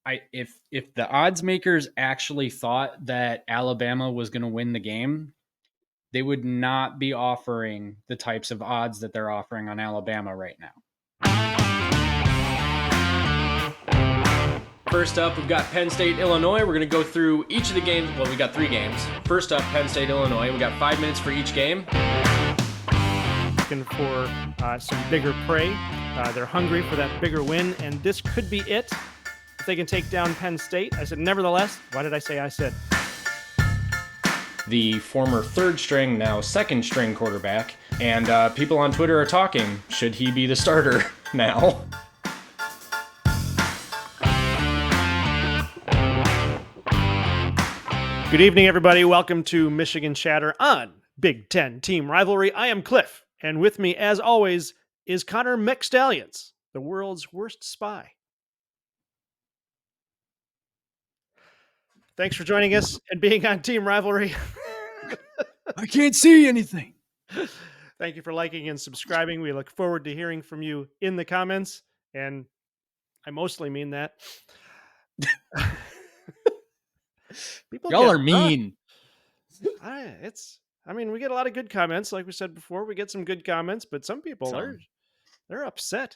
if the odds makers actually thought that Alabama was going to win the game, they would not be offering the types of odds that they're offering on Alabama right now. First up, we've got Penn State, Illinois. We're going to go through each of the games. Well, we got 3 games. First up, Penn State, Illinois. We got 5 minutes for each game. Looking for some bigger prey. They're hungry for that bigger win, and this could be it. If they can take down Penn State. I said, nevertheless. Why did I say I said? The former 3rd string, now 2nd string quarterback. And people on Twitter are talking. Should he be the starter now? Good evening, everybody. Welcome to Michigan Chatter on Big Ten Team Rivalry. I am Cliff, and with me, as always, is Connor McStallions, the world's worst spy. Thanks for joining us and being on Team Rivalry. I can't see anything. Thank you for liking and subscribing. We look forward to hearing from you in the comments, and I mostly mean that. Y'all are mean. We get a lot of good comments. Like we said before, we get some good comments, but some people they're upset.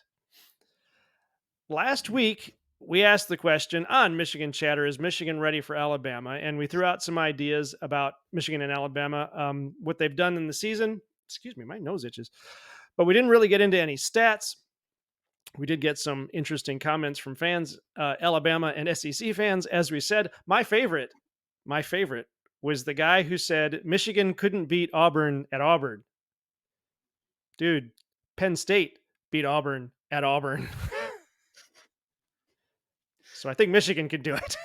Last week, we asked the question on Michigan Chatter, is Michigan ready for Alabama? And we threw out some ideas about Michigan and Alabama, what they've done in the season. Excuse me, my nose itches. But we didn't really get into any stats. We did get some interesting comments from fans, Alabama and SEC fans. As we said, my favorite was the guy who said Michigan couldn't beat Auburn at Auburn. Dude, Penn State beat Auburn at Auburn. So I think Michigan can do it.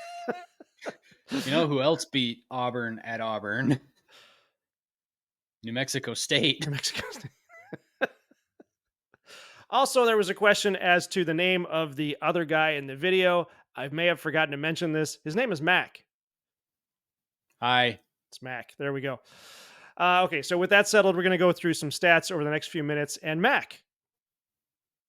You know who else beat Auburn at Auburn? New Mexico State. Also, there was a question as to the name of the other guy in the video. I may have forgotten to mention this. His name is Mac. Hi. It's Mac. There we go. Okay, so with that settled, we're going to go through some stats over the next few minutes, and Mac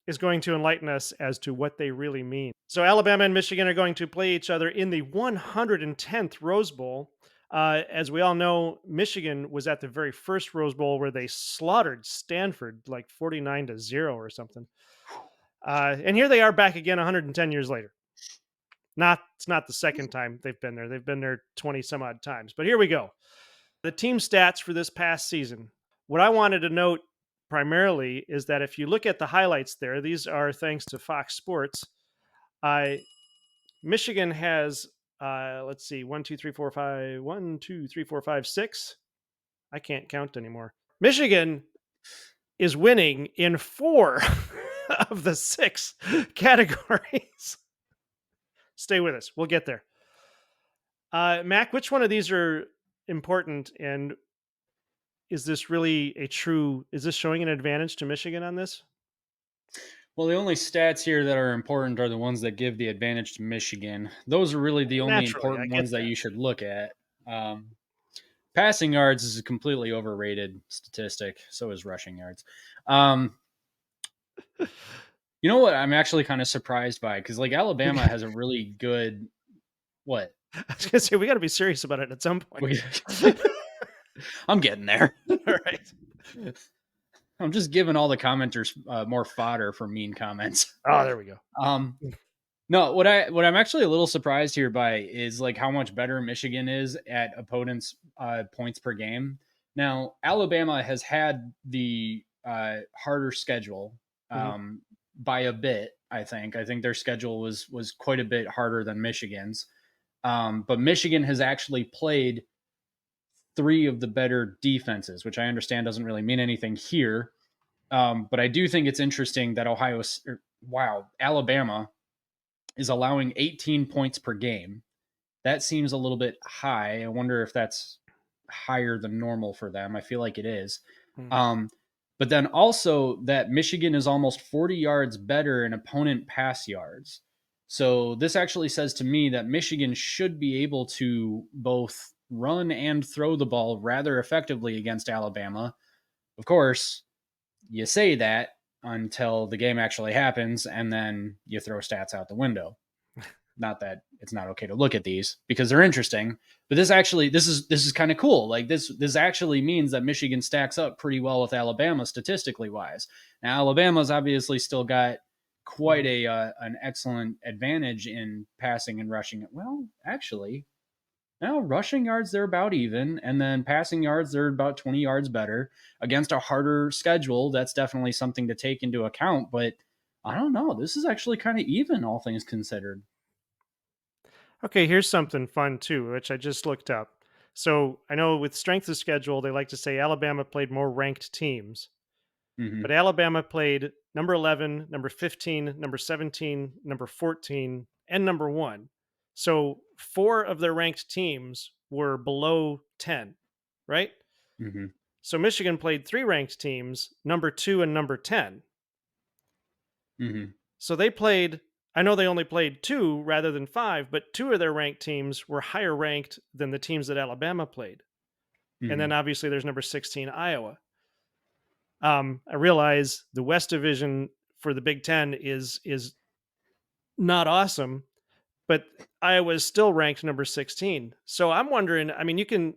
is going to enlighten us as to what they really mean. So Alabama and Michigan are going to play each other in the 110th Rose Bowl. As we all know, Michigan was at the very first Rose Bowl where they slaughtered Stanford like 49-0 or something. And here they are back again 110 years later. It's not the second time they've been there. They've been there 20 some odd times. But here we go. The team stats for this past season. What I wanted to note primarily is that if you look at the highlights there, these are thanks to Fox Sports. Michigan has, let's see, 1, 2, 3, 4, 5, 6. I can't count anymore. Michigan is winning in 4 of the 6 categories. Stay with us. We'll get there. Mac, which one of these are important, and is this showing an advantage to Michigan on this? Well, the only stats here that are important are the ones that give the advantage to Michigan. Those are really the only important ones that you should look at. Passing yards is a completely overrated statistic. So is rushing yards. You know what I'm actually kind of surprised by? Because Alabama has a really good what? I was gonna say we got to be serious about it at some point. I'm getting there. All right. I'm just giving all the commenters more fodder for mean comments. Oh, there we go. No, what I'm actually a little surprised here by is how much better Michigan is at opponents' points per game. Now, Alabama has had the harder schedule by a bit. I think their schedule was quite a bit harder than Michigan's. But Michigan has actually played 3 of the better defenses, which I understand doesn't really mean anything here. But I do think it's interesting that Alabama is allowing 18 points per game. That seems a little bit high. I wonder if that's higher than normal for them. I feel like it is. But then also that Michigan is almost 40 yards better in opponent pass yards. So this actually says to me that Michigan should be able to both run and throw the ball rather effectively against Alabama. Of course, you say that until the game actually happens, and then you throw stats out the window. Not that it's not okay to look at these because they're interesting, but this is kind of cool. Like this actually means that Michigan stacks up pretty well with Alabama statistically wise. Now Alabama's obviously still got quite a an excellent advantage in passing and rushing. Well, actually, now rushing yards they're about even, and then passing yards they're about 20 yards better against a harder schedule. That's definitely something to take into account, but I don't know. This is actually kind of even, all things considered. Okay, here's something fun too, which I just looked up. So I know with strength of schedule, they like to say Alabama played more ranked teams, Hmm. but Alabama played number 11, number 15, number 17, number 14, and number 1. So 4 of their ranked teams were below 10, right? Hmm. So Michigan played 3 ranked teams, number 2 and number 10. Hmm. So they played, I know they only played 2 rather than 5, but 2 of their ranked teams were higher ranked than the teams that Alabama played. And then Hmm. obviously there's number 16 Iowa. I realize the West Division for the Big Ten is not awesome, but Iowa is still ranked number 16. So I'm wondering, I mean, you can,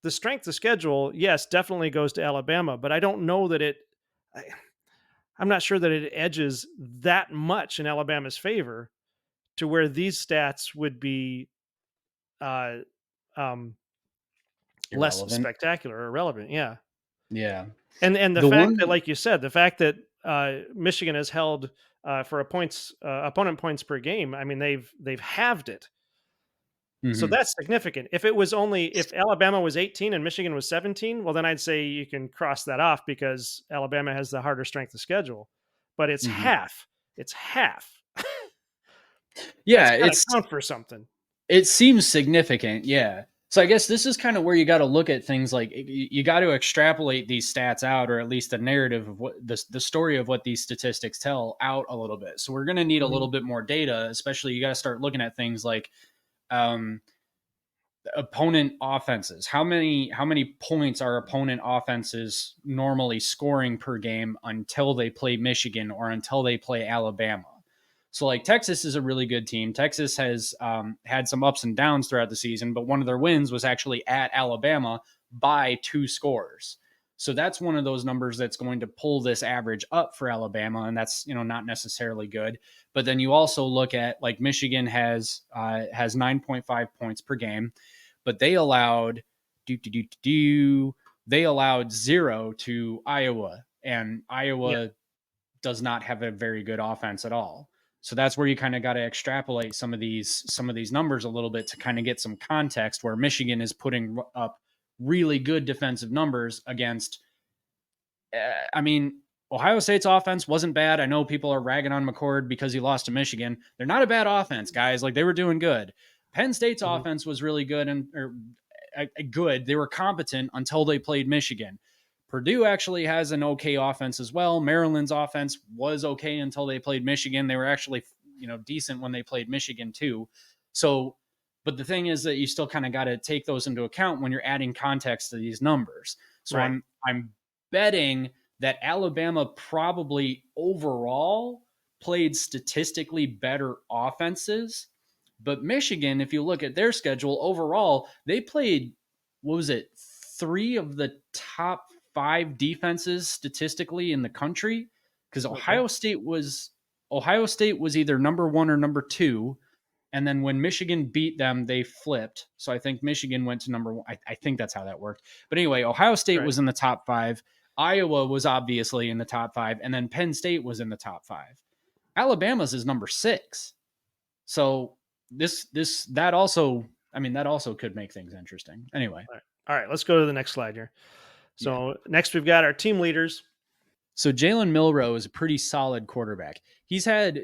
the strength of schedule, yes, definitely goes to Alabama, but I don't know that it, I, I'm not sure that it edges that much in Alabama's favor to where these stats would be uh, um, less Irrelevant. spectacular or irrelevant. Yeah, Yeah. and the The fact that, one. like you said, the fact that Michigan has held for a points opponent points per game. I mean, they've halved it. So Hmm. that's significant. If it was only if Alabama was 18 and Michigan was 17, well, then I'd say you can cross that off because Alabama has the harder strength of schedule. But it's Hmm. half. It's half. That's Yeah, got to count for something. it seems significant. Yeah. So I guess this is kind of where you got to look at things like you got to extrapolate these stats out, or at least the narrative of what the story of what these statistics tell out a little bit. So we're going to need a Mhm. little bit more data, especially you got to start looking at things like um, opponent offenses. How many points are opponent offenses normally scoring per game until they play Michigan or until they play Alabama? So like Texas is a really good team. Texas has had some ups and downs throughout the season, but one of their wins was actually at Alabama by 2 scores. So that's one of those numbers that's going to pull this average up for Alabama, and that's not necessarily good. But then you also look at like Michigan has 9.5 points per game, but they allowed do do do do they allowed 0 to Iowa, and Yeah. Iowa does not have a very good offense at all. So that's where you kind of got to extrapolate some of these numbers a little bit to kind of get some context where Michigan is putting up really good defensive numbers against I mean, Ohio State's offense wasn't bad. I know people are ragging on McCord because he lost to Michigan. They're not a bad offense, guys. Like they were doing good. Penn State's Mhm. offense was really good good. They were competent until they played Michigan. Purdue actually has an okay offense as well. Maryland's offense was okay until they played Michigan. They were actually, decent when they played Michigan too. So, but the thing is that you still kind of got to take those into account when you're adding context to these numbers. So Right. I'm betting that Alabama probably overall played statistically better offenses. But Michigan, if you look at their schedule overall, they played, what was it, 3 of the top 5 defenses statistically in the country? Because Okay. Ohio State was either number 1 or number 2, and then when Michigan beat them, they flipped. So I think Michigan went to number 1. I think that's how that worked. But anyway, Ohio State Right. was in the top 5. Iowa was obviously in the top 5, and then Penn State was in the top 5. Alabama's is number 6. So that also, I mean, that also could make things interesting. Anyway, All right. All right. Let's go to the next slide here. yeah. So next we've got our team leaders. So Jalen Milroe is a pretty solid quarterback.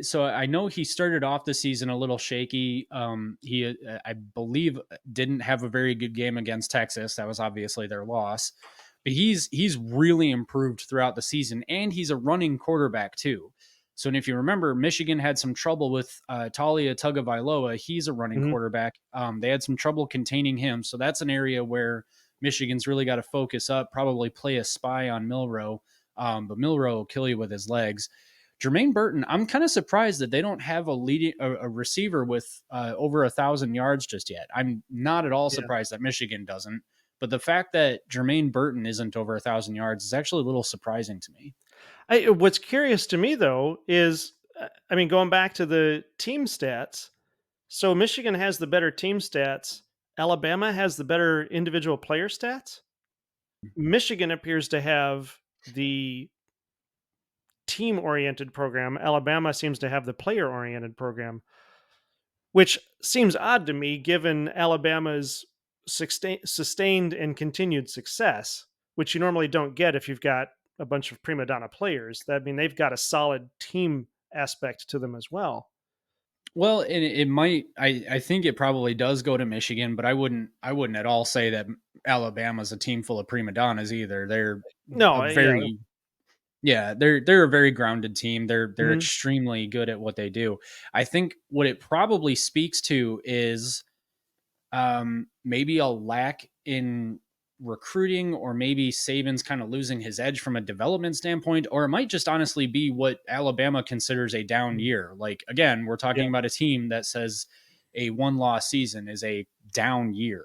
So I know he started off the season a little shaky. He, I believe, didn't have a very good game against Texas. That was obviously their loss. But he's really improved throughout the season, and he's a running quarterback too. So, and if you remember, Michigan had some trouble with Talia Tagovailoa. He's a running Mhm. quarterback. They had some trouble containing him. So that's an area where Michigan's really got to focus up, probably play a spy on Milroe, but Milroe will kill you with his legs. Jermaine Burton, I'm kind of surprised that they don't have a receiver with over 1,000 yards just yet. I'm not at all Yeah. surprised that Michigan doesn't, but the fact that Jermaine Burton isn't over 1,000 yards is actually a little surprising to me. What's curious to me though is, I mean, going back to the team stats. So Michigan has the better team stats. Alabama has the better individual player stats. Michigan appears to have the team oriented program. Alabama seems to have the player oriented program, which seems odd to me given Alabama's sustained and continued success, which you normally don't get if you've got a bunch of prima donna players. That I mean, they've got a solid team aspect to them as well. Well, it might. I think it probably does go to Michigan, but I wouldn't at all say that Alabama's a team full of prima donnas either. They're No, a yeah. very Yeah, they're a very grounded team. They're Mhm. extremely good at what they do. I think what it probably speaks to is maybe a lack in recruiting, or maybe Saban's kind of losing his edge from a development standpoint, or it might just honestly be what Alabama considers a down year. Like, again, we're Yeah. talking about a team that says a one-loss season is a down year.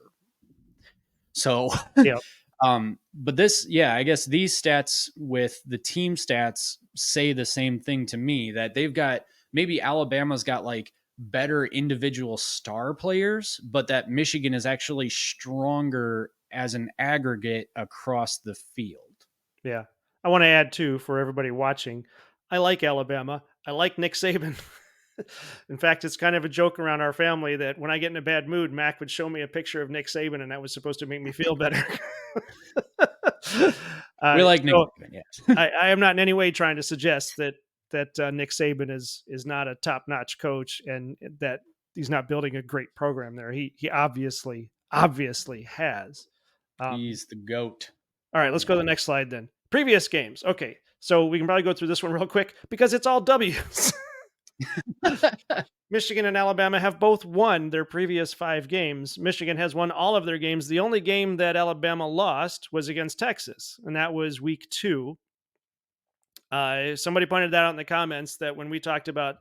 So, Yeah. but I guess these stats with the team stats say the same thing to me, that they've got, maybe Alabama's got like better individual star players, but that Michigan is actually stronger as an aggregate across the field. Yeah. I want to add too for everybody watching. I like Alabama. I like Nick Saban. In fact, it's kind of a joke around our family that when I get in a bad mood, Mac would show me a picture of Nick Saban, and that was supposed to make me feel better. We like Nick So Saban, yes. I am not in any way trying to suggest that Nick Saban is not a top notch coach and that he's not building a great program there. He obviously has. Um, He's the GOAT. all right, let's go to the next slide then. Previous games. Okay, so we can probably go through this one real quick because it's all W's. Michigan and Alabama have both won their previous 5 games. Michigan has won all of their games. The only game that Alabama lost was against Texas, and that was week 2. Somebody pointed that out in the comments that when we talked about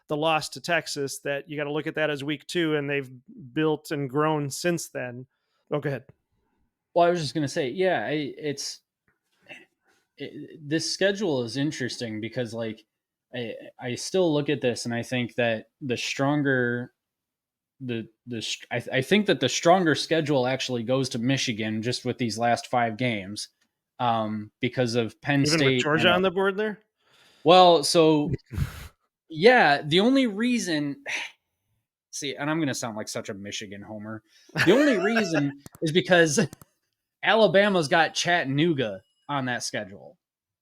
the loss to Texas, that you got to look at that as week 2, and they've built and grown since then. Oh, go ahead. Well, I was just going to say, yeah, this schedule is interesting because, like, I still look at this and I think that the stronger I think that the stronger schedule actually goes to Michigan just with these last 5 games, because of Penn Even with State Georgia on the board there. well, so yeah, the only reason see, and I'm going to sound like such a Michigan homer. The only reason is because Alabama's got Chattanooga on that schedule.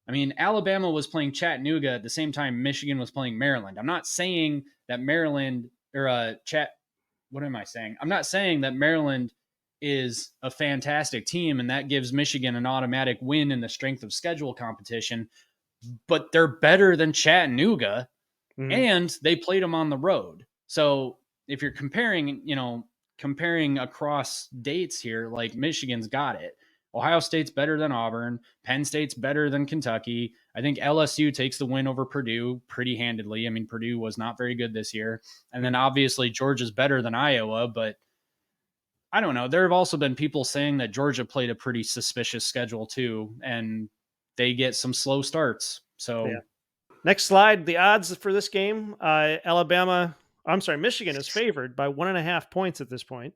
I mean, Alabama was playing Chattanooga at the same time Michigan was playing Maryland. I'm not saying that Maryland or what am I saying? I'm not saying that Maryland is a fantastic team and that gives Michigan an automatic win in the strength of schedule competition, but they're better than Chattanooga, Mhm. and they played them on the road. So if you're comparing across dates here, like, Michigan's got it. Ohio State's better than Auburn. Penn State's better than Kentucky. I think LSU takes the win over Purdue pretty handedly. I mean, Purdue was not very good this year. And then obviously Georgia's better than Iowa, but I don't know. There have also been people saying that Georgia played a pretty suspicious schedule too, and they get some slow starts. So Yeah. Next slide. The odds for this game: Michigan is favored by 1.5 points at this point,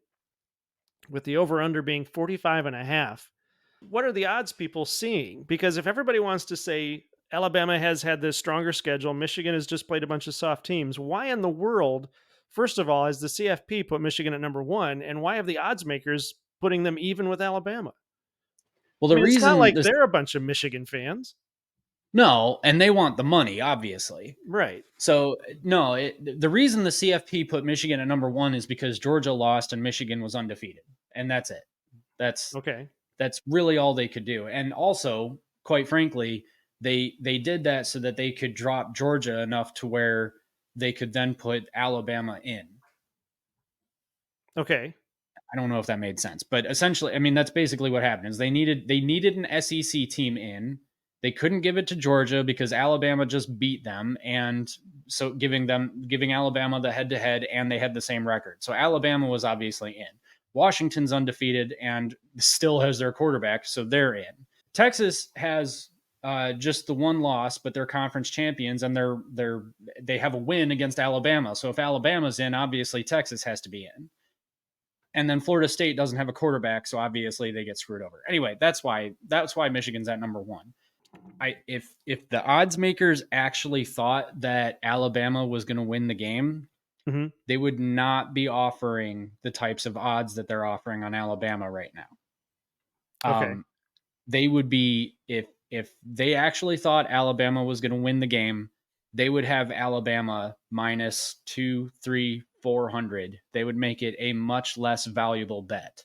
with the over/under being 45.5. What are the odds people seeing? Because if everybody wants to say Alabama has had this stronger schedule, Michigan has just played a bunch of soft teams, why in the world, first of all, has the CFP put Michigan at number 1, and why have the odds makers putting them even with Alabama? well, I the mean, it's not reason like this they're a bunch of Michigan fans. no, and they want the money, obviously. Right. So no, the reason the CFP put Michigan at number 1 is because Georgia lost and Michigan was undefeated, and that's it. That's Okay. that's really all they could do. And also, quite frankly, they did that so that they could drop Georgia enough to where they could then put Alabama in. Okay. I don't know if that made sense, but essentially, I mean, that's basically what happened. Is they needed an SEC team in, They couldn't give it to Georgia because Alabama just beat them, and so giving Alabama the head-to-head, and they had the same record. So Alabama was obviously in. Washington's undefeated and still has their quarterback, so they're in. Texas has just the one loss, but they're conference champions, and they have a win against Alabama. So if Alabama's in, obviously Texas has to be in. And then Florida State doesn't have a quarterback, so obviously they get screwed over. Anyway, that's why Michigan's at number one. If the odds makers actually thought that Alabama was going to win the game, they would not be offering the types of odds that they're offering on Alabama right now. Okay. They would be, if they actually thought Alabama was going to win the game, they would have Alabama minus 200, 300, 400. They would make it a much less valuable bet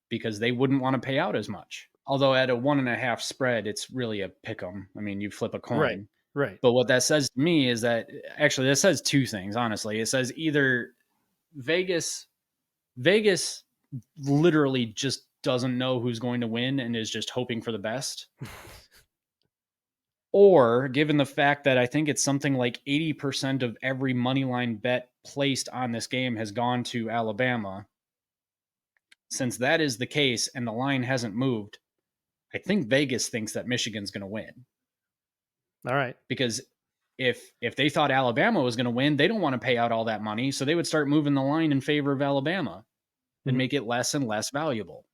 because they wouldn't want to pay out as much. Although at a 1.5 spread, it's really a pick 'em. I mean, you flip a coin. Right. But what that says to me is that actually that says two things, honestly. It says either Vegas literally just doesn't know who's going to win and is just hoping for the best. Or given the fact that I think it's something like 80% of every money line bet placed on this game has gone to Alabama. Since that is the case and the line hasn't moved, I think Vegas thinks that Michigan's going to win. All right. Because if they thought Alabama was going to win, they don't want to pay out all that money, so they would start moving the line in favor of Alabama and make it less and less valuable.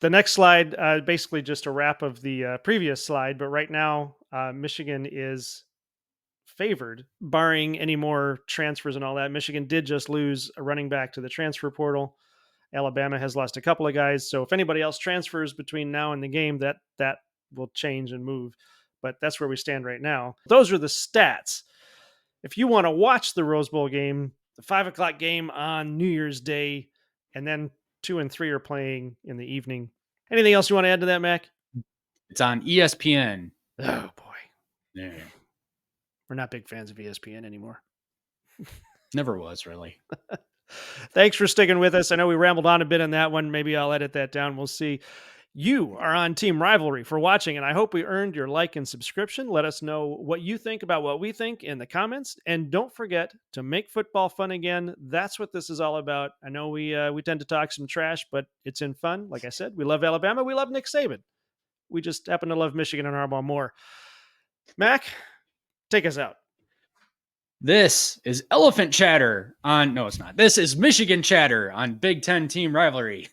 The next slide, basically just a wrap of the previous slide, but right now Michigan is favored, barring any more transfers and all that. Michigan did just lose a running back to the transfer portal. Alabama has lost a couple of guys, so if anybody else transfers between now and the game, that will change and move. But that's where we stand right now. Those are the stats. If you want to watch the Rose Bowl game, the 5:00 game on New Year's Day, and then 2 and 3 are playing in the evening. Anything else you want to add to that, Mac? It's on ESPN. Oh, boy. Yeah. We're not big fans of ESPN anymore. Never was, really. Thanks for sticking with us. I know we rambled on a bit on that one. Maybe I'll edit that down. We'll see. You are on Team Rivalry for watching, and I hope we earned your like and subscription. Let us know what you think about what we think in the comments, and don't forget to make football fun again. That's what this is all about. I know we tend to talk some trash, but it's in fun. Like I said, we love Alabama. We love Nick Saban. We just happen to love Michigan and Harbaugh more. Mac, take us out. This is Elephant Chatter on... No, it's not. This is Michigan Chatter on Big Ten Team Rivalry.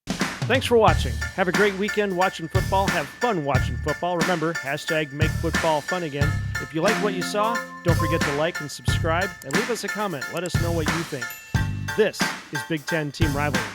Thanks for watching. Have a great weekend watching football. Have fun watching football. Remember, hashtag make football fun again. If you liked what you saw, don't forget to like and subscribe and leave us a comment. Let us know what you think. This is Big Ten Team Rivalry.